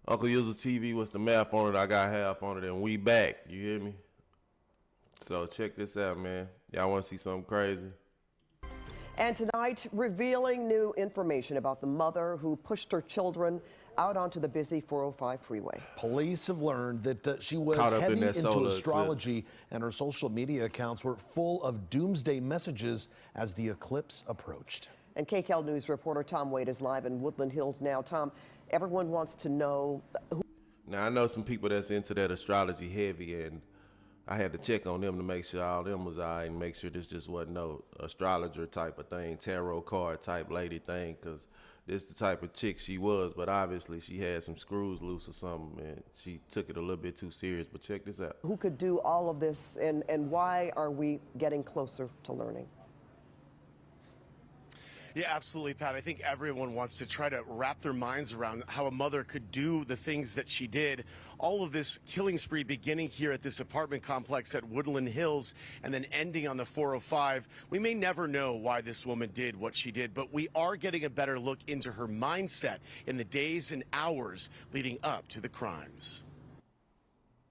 Uncle User TV, what's the math on it? I got half on it, and we back. You hear me? So check this out, man. Y'all want to see something crazy? And tonight, revealing new information about the mother who pushed her children out onto the busy 405 freeway. Police have learned that she was Caught up in heavy that into solar astrology, eclipse. and her social media accounts were full of doomsday messages as the eclipse approached. And KCAL News reporter Tom Wade is live in Woodland Hills now. Tom, everyone wants to know who. Now I know some people that's into that astrology heavy, and I had to check on them to make sure all them was all right and make sure this just wasn't no astrologer type of thing, tarot card type lady thing, because this the type of chick she was. But obviously she had some screws loose or something, and she took it a little bit too serious. But check this out. Who could do all of this, and why are we getting closer to learning? Yeah, absolutely, Pat. I think everyone wants to try to wrap their minds around how a mother could do the things that she did. All of this killing spree beginning here at this apartment complex at Woodland Hills and then ending on the 405. We may never know why this woman did what she did, but we are getting a better look into her mindset in the days and hours leading up to the crimes.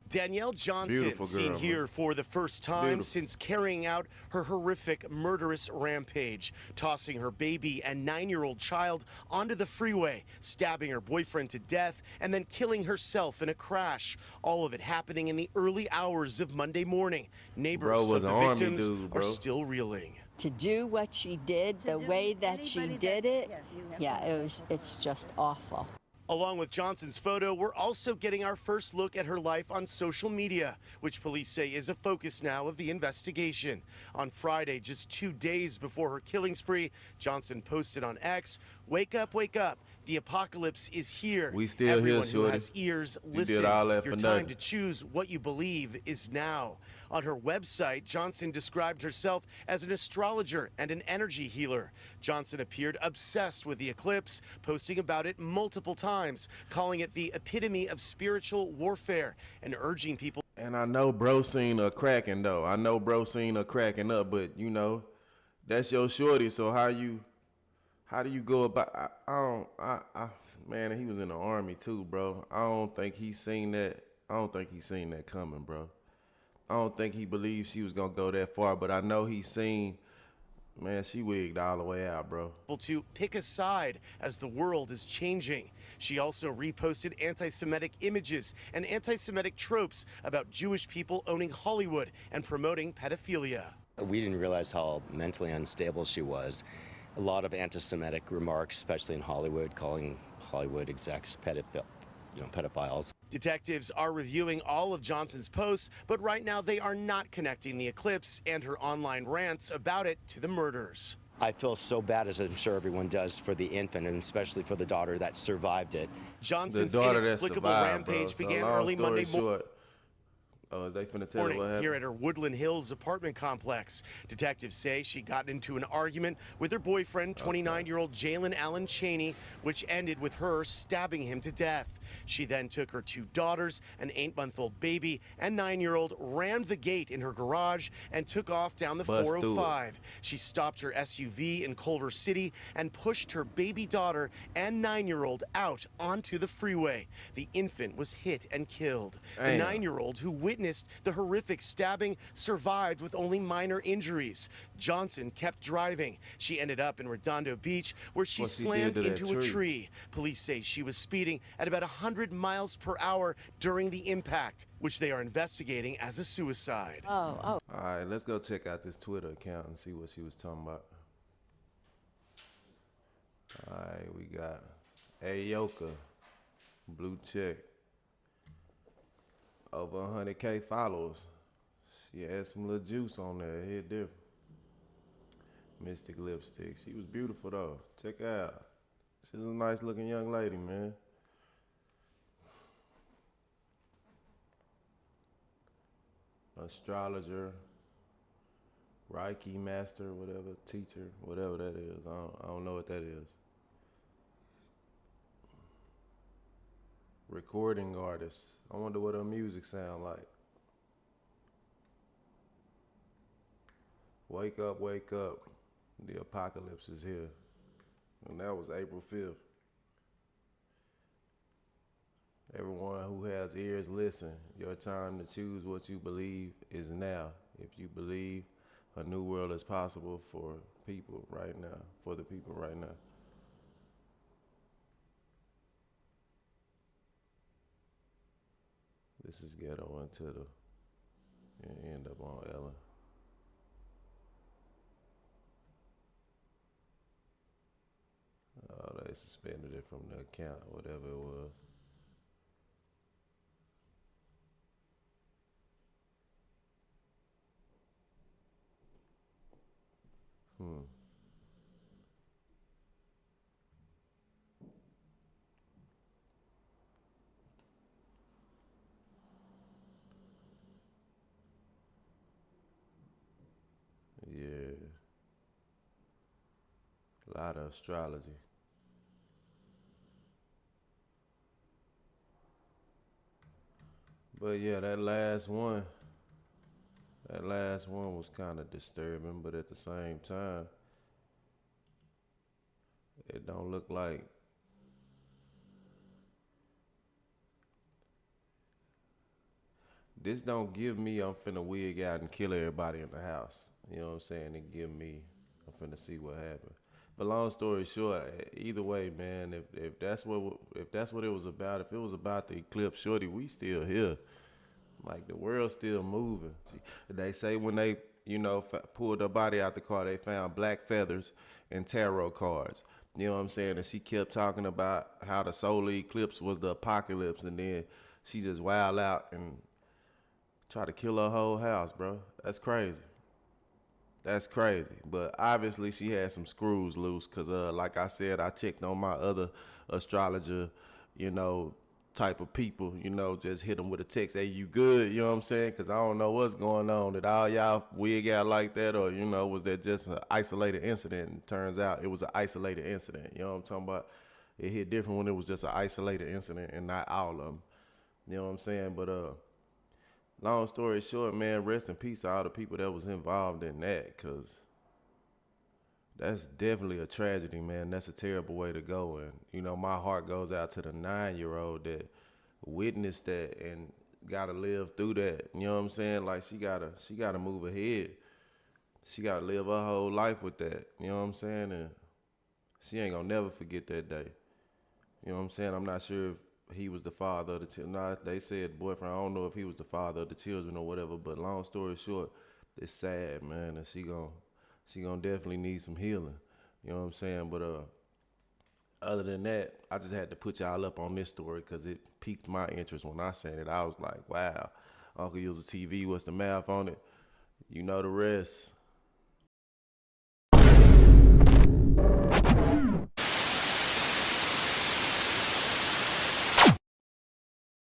Danielle Johnson, seen here for the first time since carrying out her horrific murderous rampage, tossing her baby and 9-year-old child onto the freeway, stabbing her boyfriend to death, and then killing herself in a crash. All of it happening in the early hours of Monday morning. Neighbors of the victims are still reeling. To do what she did, the way that she did it, it's just awful. Along with Johnson's photo, we're also getting our first look at her life on social media, which police say is a focus now of the investigation. On Friday, just 2 days before her killing spree, Johnson posted on X, "Wake up, wake up. The apocalypse is here. We still Everyone here, who shorty. has ears, You listen. did all that Your for time nothing. to choose what you believe is now." On her website, Johnson described herself as an astrologer and an energy healer. Johnson appeared obsessed with the eclipse, posting about it multiple times, calling it the epitome of spiritual warfare and urging people. And I know bro seen her cracking though. I know bro seen her cracking up, but you know, that's your shorty. So how do you go about? Man, he was in the army too, bro. I don't think he seen that. I don't think he seen that coming, bro. I don't think he believed she was gonna go that far, but I know he seen. Man, she wigged all the way out, bro. To pick a side as the world is changing. She also reposted anti-Semitic images and anti-Semitic tropes about Jewish people owning Hollywood and promoting pedophilia. We didn't realize how mentally unstable she was. A lot of anti-Semitic remarks, especially in Hollywood, calling Hollywood execs pedophiles. Detectives are reviewing all of Johnson's posts, but right now they are not connecting the eclipse and her online rants about it to the murders. I feel so bad, as I'm sure everyone does, for the infant and especially for the daughter that survived it. Johnson's inexplicable rampage began early Monday morning. Oh, is they finna tell her what happened? Here at her Woodland Hills apartment complex. Detectives say she got into an argument with her boyfriend, 29-year-old Jalen Allen Cheney, which ended with her stabbing him to death. She then took her 2 daughters, an 8-month-old baby, and 9-year-old, rammed the gate in her garage, and took off down the 405. She stopped her SUV in Culver City and pushed her baby daughter and 9-year-old out onto the freeway. The infant was hit and killed. The 9-year-old, who witnessed the horrific stabbing, survived with only minor injuries. Johnson kept driving. She ended up in Redondo Beach, where she slammed into a tree. Police say she was speeding at about 100 miles per hour during the impact, which they are investigating as a suicide. All right, let's go check out this Twitter account and see what she was talking about. All right, we got Ayoka, blue check. Over 100K followers. She had some little juice on there. Hit different. Mystic lipstick. She was beautiful though. Check her out. She's a nice looking young lady, man. Astrologer, Reiki master, whatever, teacher, whatever that is. I don't know what that is. Recording artist. I wonder what her music sound like. Wake up, wake up. The apocalypse is here. And that was April 5th. Everyone who has ears, listen. Your time to choose what you believe is now. If you believe a new world is possible for people right now, for the people right now. This is ghetto until the end up on Ellen. Oh, they suspended it from the account, whatever it was. Yeah. A lot of astrology. But yeah, that last one was kind of disturbing, but at the same time, it don't look like this don't give me I'm finna wig out and kill everybody in the house. You know what I'm saying? It give me I'm finna see what happened. But long story short, either way, man, if that's what it was about, if it was about the eclipse, shorty, we still here. Like the world's still moving. They say when they, pulled her body out the car, they found black feathers and tarot cards. You know what I'm saying? And she kept talking about how the solar eclipse was the apocalypse, and then she just wild out and try to kill her whole house, bro. That's crazy. That's crazy. But obviously she had some screws loose because, like I said, I checked on my other astrologer, you know, type of people, just hit them with a text, hey, you good? You know what I'm saying? Because I don't know what's going on. Did all y'all wig out like that, or, was that just an isolated incident? And turns out it was an isolated incident. You know what I'm talking about? It hit different when it was just an isolated incident and not all of them. You know what I'm saying? But long story short, man, rest in peace to all the people that was involved in that, because that's definitely a tragedy, man. That's a terrible way to go. And, my heart goes out to the 9-year-old that witnessed that and gotta live through that. You know what I'm saying? Like she gotta move ahead. She gotta live her whole life with that. You know what I'm saying? And she ain't gonna never forget that day. You know what I'm saying? I'm not sure if he was the father of the children. Nah, they said boyfriend. I don't know if he was the father of the children or whatever. But long story short, it's sad, man. And she gonna definitely need some healing. You know what I'm saying? But other than that, I just had to put y'all up on this story because it piqued my interest when I seen it. I was like, wow, Uncle used a TV. What's the math on it? You know the rest.